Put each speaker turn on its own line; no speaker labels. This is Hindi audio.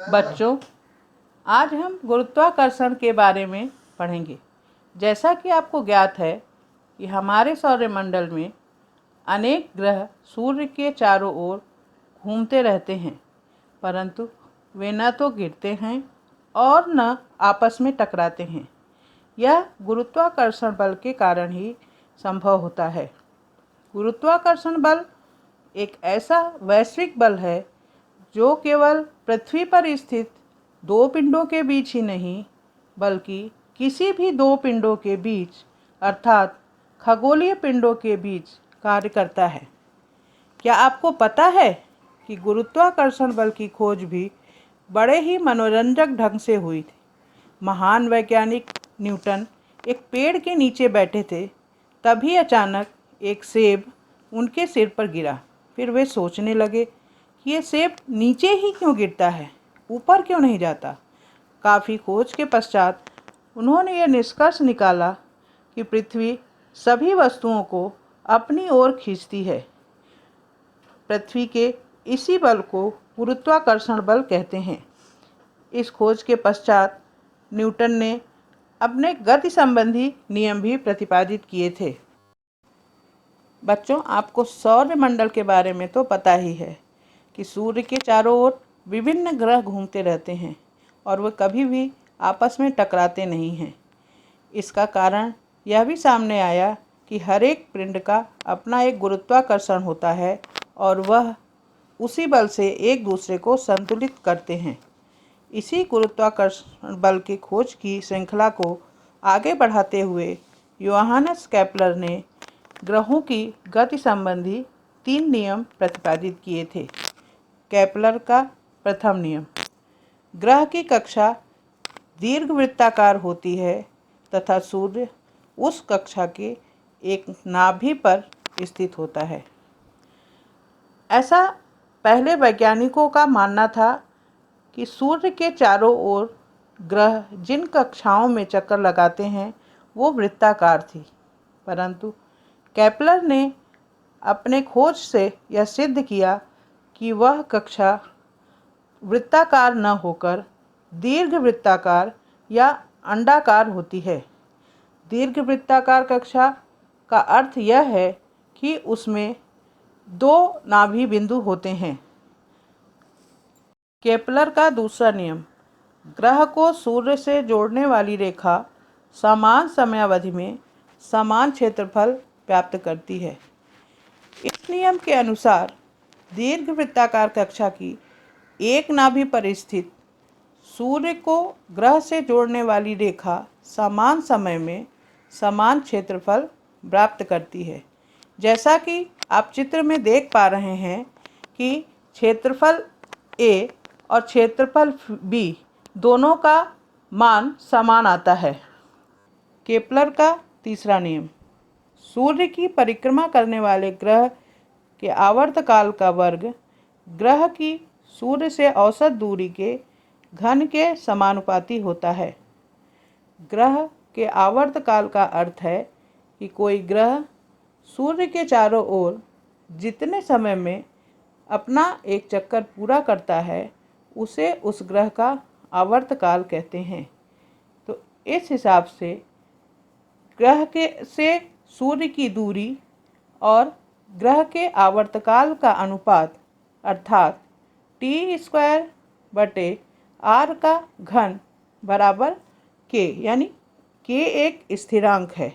बच्चों, आज हम गुरुत्वाकर्षण के बारे में पढ़ेंगे। जैसा कि आपको ज्ञात है कि हमारे सौरमंडल में अनेक ग्रह सूर्य के चारों ओर घूमते रहते हैं, परंतु वे न तो गिरते हैं और न आपस में टकराते हैं। यह गुरुत्वाकर्षण बल के कारण ही संभव होता है। गुरुत्वाकर्षण बल एक ऐसा वैश्विक बल है जो केवल पृथ्वी पर स्थित दो पिंडों के बीच ही नहीं, बल्कि किसी भी दो पिंडों के बीच अर्थात खगोलीय पिंडों के बीच कार्य करता है। क्या आपको पता है कि गुरुत्वाकर्षण बल की खोज भी बड़े ही मनोरंजक ढंग से हुई थी। महान वैज्ञानिक न्यूटन एक पेड़ के नीचे बैठे थे, तभी अचानक एक सेब उनके सिर पर गिरा। फिर वे सोचने लगे कि ये सेब नीचे ही क्यों गिरता है, ऊपर क्यों नहीं जाता। काफ़ी खोज के पश्चात उन्होंने यह निष्कर्ष निकाला कि पृथ्वी सभी वस्तुओं को अपनी ओर खींचती है। पृथ्वी के इसी बल को गुरुत्वाकर्षण बल कहते हैं। इस खोज के पश्चात न्यूटन ने अपने गति संबंधी नियम भी प्रतिपादित किए थे। बच्चों, आपको सौरमंडल के बारे में तो पता ही है कि सूर्य के चारों ओर विभिन्न ग्रह घूमते रहते हैं और वे कभी भी आपस में टकराते नहीं हैं। इसका कारण यह भी सामने आया कि हर एक पिंड का अपना एक गुरुत्वाकर्षण होता है और वह उसी बल से एक दूसरे को संतुलित करते हैं। इसी गुरुत्वाकर्षण बल की खोज की श्रृंखला को आगे बढ़ाते हुए योहानस केपलर ने ग्रहों की गति संबंधी 3 नियम प्रतिपादित किए थे। केपलर का प्रथम नियम, ग्रह की कक्षा दीर्घवृत्ताकार होती है तथा सूर्य उस कक्षा के एक नाभि पर स्थित होता है। ऐसा पहले वैज्ञानिकों का मानना था कि सूर्य के चारों ओर ग्रह जिन कक्षाओं में चक्कर लगाते हैं वो वृत्ताकार थी, परंतु केपलर ने अपने खोज से यह सिद्ध किया कि वह कक्षा वृत्ताकार न होकर दीर्घवृत्ताकार या अंडाकार होती है। दीर्घवृत्ताकार कक्षा का अर्थ यह है कि उसमें 2 नाभि बिंदु होते हैं। केपलर का दूसरा नियम, ग्रह को सूर्य से जोड़ने वाली रेखा समान समयावधि में समान क्षेत्रफल प्राप्त करती है। इस नियम के अनुसार दीर्घवृत्ताकार कक्षा की एक नाभि पर स्थित सूर्य को ग्रह से जोड़ने वाली रेखा समान समय में समान क्षेत्रफल प्राप्त करती है। जैसा कि आप चित्र में देख पा रहे हैं कि क्षेत्रफल ए और क्षेत्रफल बी दोनों का मान समान आता है। केपलर का तीसरा नियम, सूर्य की परिक्रमा करने वाले ग्रह के आवर्तकाल का वर्ग ग्रह की सूर्य से औसत दूरी के घन के समानुपाती होता है। ग्रह के आवर्तकाल का अर्थ है कि कोई ग्रह सूर्य के चारों ओर जितने समय में अपना एक चक्कर पूरा करता है उसे उस ग्रह का आवर्तकाल कहते हैं। तो इस हिसाब से ग्रह के से सूर्य की दूरी और ग्रह के आवर्तकाल का अनुपात अर्थात T²/r का घन बराबर k, यानी k एक स्थिरांक है।